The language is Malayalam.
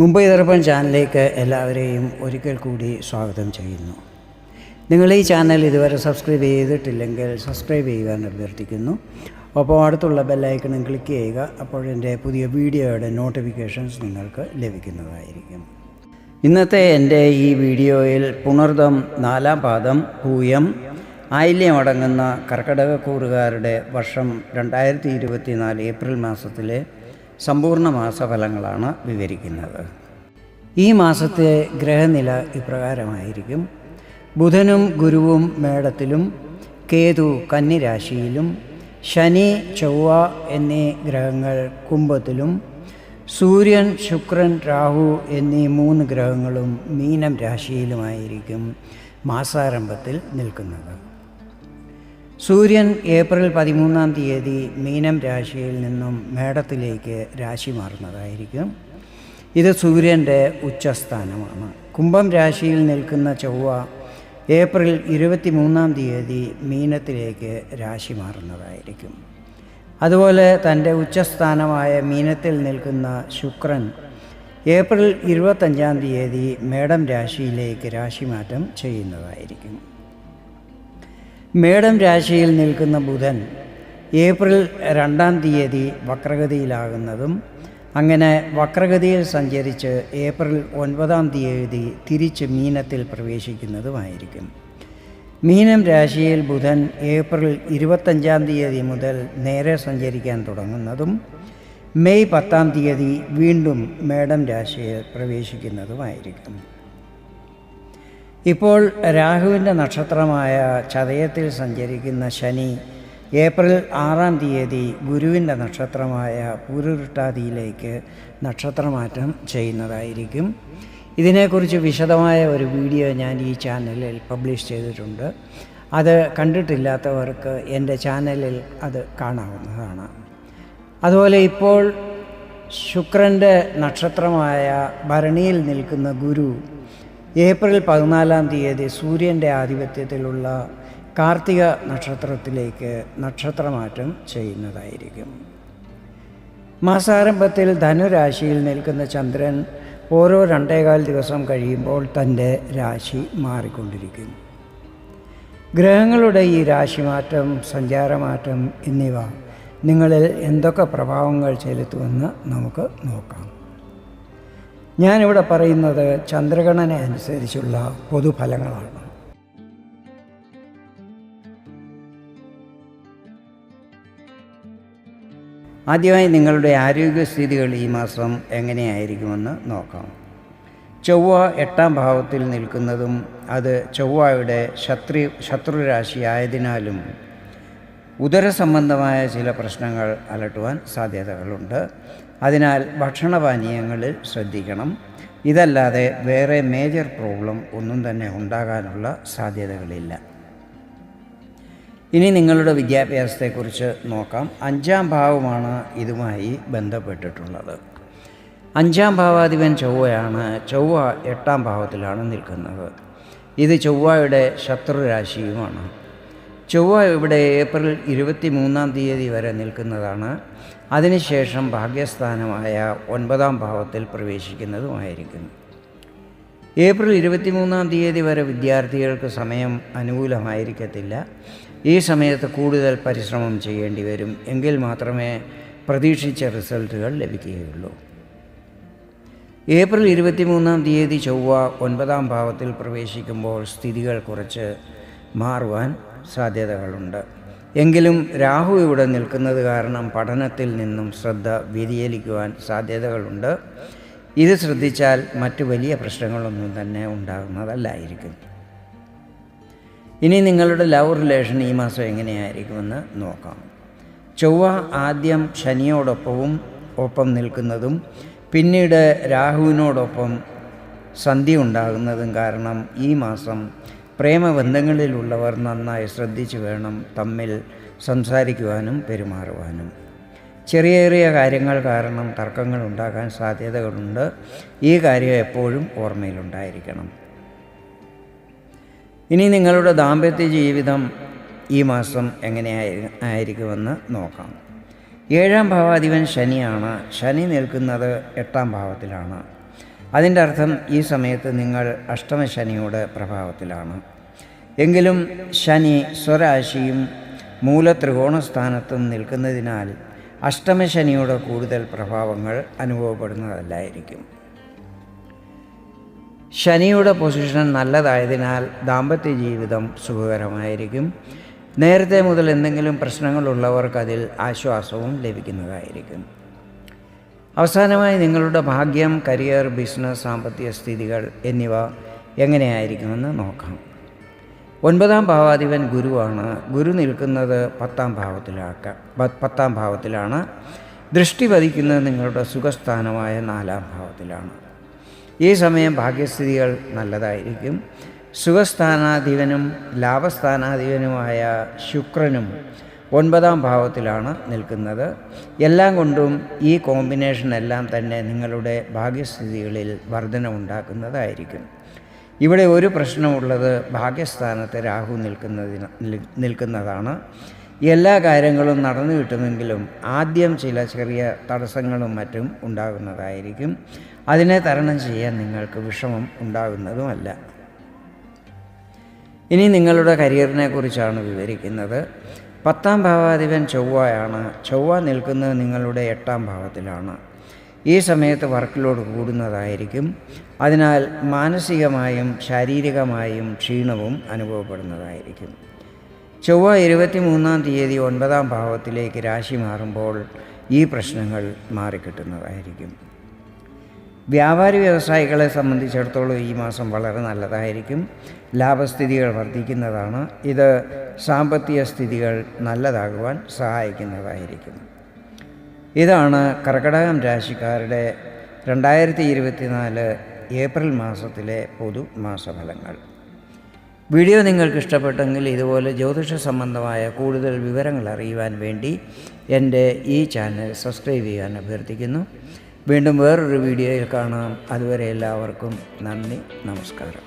മുംബൈ ദർപ്പൺ ചാനലിലേക്ക് എല്ലാവരെയും ഒരിക്കൽ കൂടി സ്വാഗതം ചെയ്യുന്നു. നിങ്ങൾ ഈ ചാനൽ ഇതുവരെ സബ്സ്ക്രൈബ് ചെയ്തിട്ടില്ലെങ്കിൽ സബ്സ്ക്രൈബ് ചെയ്യുവാൻ അഭ്യർത്ഥിക്കുന്നു. ഒപ്പം അടുത്തുള്ള ബെല്ലൈക്കണും ക്ലിക്ക് ചെയ്യുക. അപ്പോൾ എൻ്റെ പുതിയ വീഡിയോയുടെ നോട്ടിഫിക്കേഷൻസ് നിങ്ങൾക്ക് ലഭിക്കുന്നതായിരിക്കും. ഇന്നത്തെ എൻ്റെ ഈ വീഡിയോയിൽ പുണർദം, നാലാം പാദം, പൂയം, ആയില്യം അടങ്ങുന്ന കർക്കിടകക്കൂറുകാരുടെ വർഷം 2024 ഏപ്രിൽ മാസത്തിലെ സമ്പൂർണ്ണ മാസഫലങ്ങളാണ് വിവരിക്കുന്നത്. ഈ മാസത്തെ ഗ്രഹനില ഇപ്രകാരമായിരിക്കും. ബുധനും ഗുരുവും മേടത്തിലും, കേതു കന്നിരാശിയിലും, ശനി, ചൊവ്വ എന്നീ ഗ്രഹങ്ങൾ കുംഭത്തിലും, സൂര്യൻ, ശുക്രൻ, രാഹു എന്നീ 3 ഗ്രഹങ്ങളും മീനം രാശിയിലുമായിരിക്കും മാസാരംഭത്തിൽ നിൽക്കുന്നത്. സൂര്യൻ ഏപ്രിൽ 13-ാം തീയതി മീനം രാശിയിൽ നിന്നും മേടത്തിലേക്ക് രാശി മാറുന്നതായിരിക്കും. ഇത് സൂര്യൻ്റെ ഉച്ചസ്ഥാനമാണ്. കുംഭം രാശിയിൽ നിൽക്കുന്ന ചൊവ്വ ഏപ്രിൽ 23-ാം തീയതി മീനത്തിലേക്ക് രാശി മാറുന്നതായിരിക്കും. അതുപോലെ തൻ്റെ ഉച്ചസ്ഥാനമായ മീനത്തിൽ നിൽക്കുന്ന ശുക്രൻ ഏപ്രിൽ 25-ാം തീയതി മേടം രാശിയിലേക്ക് രാശിമാറ്റം ചെയ്യുന്നതായിരിക്കും. മേടം രാശിയിൽ നിൽക്കുന്ന ബുധൻ ഏപ്രിൽ 2-ാം തീയതി വക്രഗതിയിലാകുന്നതും അങ്ങനെ വക്രഗതിയിൽ സഞ്ചരിച്ച് ഏപ്രിൽ 9-ാം തീയതി തിരിച്ച് മീനത്തിൽ പ്രവേശിക്കുന്നതുമായിരിക്കും. മീനം രാശിയിൽ ബുധൻ ഏപ്രിൽ 25-ാം തീയതി മുതൽ നേരെ സഞ്ചരിക്കാൻ തുടങ്ങുന്നതും മെയ് 10-ാം തീയതി വീണ്ടും മേടം രാശിയിൽ പ്രവേശിക്കുന്നതുമായിരിക്കും. ഇപ്പോൾ രാഹുവിൻ്റെ നക്ഷത്രമായ ചതയത്തിൽ സഞ്ചരിക്കുന്ന ശനി ഏപ്രിൽ 6-ാം തീയതി ഗുരുവിൻ്റെ നക്ഷത്രമായ പൂരുരുട്ടാതിയിലേക്ക് നക്ഷത്രമാറ്റം ചെയ്യുന്നതായിരിക്കും. ഇതിനെക്കുറിച്ച് വിശദമായ ഒരു വീഡിയോ ഞാൻ ഈ ചാനലിൽ പബ്ലിഷ് ചെയ്തിട്ടുണ്ട്. അത് കണ്ടിട്ടില്ലാത്തവർക്ക് എൻ്റെ ചാനലിൽ അത് കാണാവുന്നതാണ്. അതുപോലെ ഇപ്പോൾ ശുക്രൻ്റെ നക്ഷത്രമായ ഭരണിയിൽ നിൽക്കുന്ന ഗുരു ഏപ്രിൽ 14-ാം തീയതി സൂര്യൻ്റെ ആധിപത്യത്തിലുള്ള കാർത്തിക നക്ഷത്രത്തിലേക്ക് നക്ഷത്രമാറ്റം ചെയ്യുന്നതായിരിക്കും. മാസാരംഭത്തിൽ ധനുരാശിയിൽ നിൽക്കുന്ന ചന്ദ്രൻ ഓരോ 2.25 ദിവസം കഴിയുമ്പോൾ തൻ്റെ രാശി മാറിക്കൊണ്ടിരിക്കും. ഗ്രഹങ്ങളുടെ ഈ രാശിമാറ്റം, സഞ്ചാരമാറ്റം എന്നിവ നിങ്ങളിൽ എന്തൊക്കെ പ്രഭാവങ്ങൾ ചെലുത്തുമെന്ന് നമുക്ക് നോക്കാം. ഞാനിവിടെ പറയുന്നത് ചന്ദ്രഗണന അനുസരിച്ചുള്ള പൊതുഫലങ്ങളാണ്. ആദ്യമായി നിങ്ങളുടെ ആരോഗ്യസ്ഥിതികൾ ഈ മാസം എങ്ങനെയായിരിക്കുമെന്ന് നോക്കാം. ചൊവ്വ 8-ാം ഭാവത്തിൽ നിൽക്കുന്നതും അത് ചൊവ്വയുടെ ശത്രുരാശിയായതിനാലും ഉദരസംബന്ധമായ ചില പ്രശ്നങ്ങൾ അലട്ടുവാൻ സാധ്യതകളുണ്ട്. അതിനാൽ ഭക്ഷണപാനീയങ്ങളിൽ ശ്രദ്ധിക്കണം. ഇതല്ലാതെ വേറെ മേജർ പ്രോബ്ലം ഒന്നും തന്നെ ഉണ്ടാകാനുള്ള സാധ്യതകളില്ല. ഇനി നിങ്ങളുടെ വിദ്യാഭ്യാസത്തെക്കുറിച്ച് നോക്കാം. 5-ാം ഭാവമാണ് ഇതുമായി ബന്ധപ്പെട്ടിട്ടുള്ളത്. 5-ാം ഭാവാധിപൻ ചൊവ്വയാണ്. ചൊവ്വ 8-ാം ഭാവത്തിലാണ് നിൽക്കുന്നത്. ഇത് ചൊവ്വയുടെ ശത്രുരാശിയുമാണ്. ചൊവ്വ ഇവിടെ ഏപ്രിൽ 23-ാം തീയതി വരെ നിൽക്കുന്നതാണ്. അതിനുശേഷം ഭാഗ്യസ്ഥാനമായ 9-ാം ഭാവത്തിൽ പ്രവേശിക്കുന്നതുമായിരിക്കും. ഏപ്രിൽ 23-ാം തീയതി വരെ വിദ്യാർത്ഥികൾക്ക് സമയം അനുകൂലമായിരിക്കത്തില്ല. ഈ സമയത്ത് കൂടുതൽ പരിശ്രമം ചെയ്യേണ്ടി വരും. എങ്കിൽ മാത്രമേ പ്രതീക്ഷിച്ച റിസൾട്ടുകൾ ലഭിക്കുകയുള്ളൂ. ഏപ്രിൽ 23-ാം തീയതി ചൊവ്വ 9-ാം ഭാവത്തിൽ പ്രവേശിക്കുമ്പോൾ സ്ഥിതികൾ കുറച്ച് മാറുവാൻ സാധ്യതകളുണ്ട്. എങ്കിലും രാഹു ഇവിടെ നിൽക്കുന്നത് കാരണം പഠനത്തിൽ നിന്നും ശ്രദ്ധ വ്യതിചലിക്കുവാൻ സാധ്യതകളുണ്ട്. ഇത് ശ്രദ്ധിച്ചാൽ മറ്റു വലിയ പ്രശ്നങ്ങളൊന്നും തന്നെ ഉണ്ടാകുന്നതല്ലായിരിക്കും. ഇനി നിങ്ങളുടെ ലവ് റിലേഷൻ ഈ മാസം എങ്ങനെയായിരിക്കുമെന്ന് നോക്കാം. ചൊവ്വ ആദ്യം ശനിയോടൊപ്പം നിൽക്കുന്നതും പിന്നീട് രാഹുവിനോടൊപ്പം സന്ധി ഉണ്ടാകുന്നതും കാരണം ഈ മാസം പ്രേമബന്ധങ്ങളിലുള്ളവർ നന്നായി ശ്രദ്ധിച്ചു വേണം തമ്മിൽ സംസാരിക്കുവാനും പെരുമാറുവാനും. ചെറിയ കാര്യങ്ങൾ കാരണം തർക്കങ്ങൾ ഉണ്ടാകാൻ സാധ്യതകളുണ്ട്. ഈ കാര്യം എപ്പോഴും ഓർമ്മയിലുണ്ടായിരിക്കണം. ഇനി നിങ്ങളുടെ ദാമ്പത്യ ജീവിതം ഈ മാസം എങ്ങനെയായിരിക്കുമെന്ന് നോക്കാം. 7-ാം ഭാവാധിപൻ ശനിയാണ്. ശനി നിൽക്കുന്നത് 8-ാം ഭാവത്തിലാണ്. അതിൻ്റെ അർത്ഥം ഈ സമയത്ത് നിങ്ങൾ അഷ്ടമശനിയുടെ പ്രഭാവത്തിലാണ്. എങ്കിലും ശനി സ്വരാശിയും മൂലത്രികോണസ്ഥാനത്തും നിൽക്കുന്നതിനാൽ അഷ്ടമശനിയുടെ കൂടുതൽ പ്രഭാവങ്ങൾ അനുഭവപ്പെടുന്നതല്ലായിരിക്കും. ശനിയുടെ പൊസിഷൻ നല്ലതായതിനാൽ ദാമ്പത്യ ജീവിതം സുഖകരമായിരിക്കും. നേരത്തെ മുതൽ എന്തെങ്കിലും പ്രശ്നങ്ങളുള്ളവർക്ക് അതിൽ ആശ്വാസവും ലഭിക്കുന്നതായിരിക്കും. അവസാനമായി നിങ്ങളുടെ ഭാഗ്യം, കരിയർ, ബിസിനസ്, സാമ്പത്തിക സ്ഥിതികൾ എന്നിവ എങ്ങനെയായിരിക്കുമെന്ന് നോക്കാം. 9ാം ഭാവാധിപൻ ഗുരുവാണ്. ഗുരു നിൽക്കുന്നത് 10ാം ഭാവത്തിലാണ്. ദൃഷ്ടി പതിക്കുന്നത് നിങ്ങളുടെ സുഖസ്ഥാനമായ 4ാം ഭാവത്തിലാണ്. ഈ സമയം ഭാഗ്യസ്ഥിതികൾ നല്ലതായിരിക്കും. സുഖസ്ഥാനാധിപനും ലാഭസ്ഥാനാധിപനുമായ ശുക്രനും 9ാം ഭാവത്തിലാണ് നിൽക്കുന്നത്. എല്ലാം കൊണ്ടും ഈ കോമ്പിനേഷൻ എല്ലാം തന്നെ നിങ്ങളുടെ ഭാഗ്യസ്ഥിതികളിൽ വർധനവുണ്ടാക്കുന്നതായിരിക്കും. ഇവിടെ ഒരു പ്രശ്നമുള്ളത് ഭാഗ്യസ്ഥാനത്ത് രാഹു നിൽക്കുന്നതാണ്. എല്ലാ കാര്യങ്ങളും നടന്നു കിട്ടുമെങ്കിലും ആദ്യം ചില ചെറിയ തടസ്സങ്ങളും മറ്റും ഉണ്ടാകുന്നതായിരിക്കും. അതിനെ തരണം ചെയ്യാൻ നിങ്ങൾക്ക് വിഷമം ഉണ്ടാകുന്നതുമല്ല. ഇനി നിങ്ങളുടെ കരിയറിനെ കുറിച്ചാണ് വിവരിക്കുന്നത്. 10ാം ഭാവാധിപൻ ചൊവ്വയാണ്. ചൊവ്വ നിൽക്കുന്നത് നിങ്ങളുടെ 8ാം ഭാവത്തിലാണ്. ഈ സമയത്ത് വർക്ക് ലോഡ് കൂടുന്നതായിരിക്കും. അതിനാൽ മാനസികമായും ശാരീരികമായും ക്ഷീണവും അനുഭവപ്പെടുന്നതായിരിക്കും. ചൊവ്വ 23-ാം തീയതി 9ാം ഭാവത്തിലേക്ക് രാശി മാറുമ്പോൾ ഈ പ്രശ്നങ്ങൾ മാറിക്കിട്ടുന്നതായിരിക്കും. വ്യാപാരി വ്യവസായികളെ സംബന്ധിച്ചിടത്തോളം ഈ മാസം വളരെ നല്ലതായിരിക്കും. ലാഭസ്ഥിതികൾ വർദ്ധിക്കുന്നതാണ്. ഇത് സാമ്പത്തിക സ്ഥിതികൾ നല്ലതാകുവാൻ സഹായിക്കുന്നതായിരിക്കും. ഇതാണ് കർക്കിടകം രാശിക്കാരുടെ 2024 ഏപ്രിൽ മാസത്തിലെ പൊതു മാസഫലങ്ങൾ. വീഡിയോ നിങ്ങൾക്ക് ഇഷ്ടപ്പെട്ടെങ്കിൽ ഇതുപോലെ ജ്യോതിഷ സംബന്ധമായ കൂടുതൽ വിവരങ്ങൾ അറിയുവാൻ വേണ്ടി എൻ്റെ ഈ ചാനൽ സബ്സ്ക്രൈബ് ചെയ്യാൻ അഭ്യർത്ഥിക്കുന്നു. വീണ്ടും വേറൊരു വീഡിയോയിൽ കാണാം. അതുവരെ എല്ലാവർക്കും നന്ദി, നമസ്കാരം.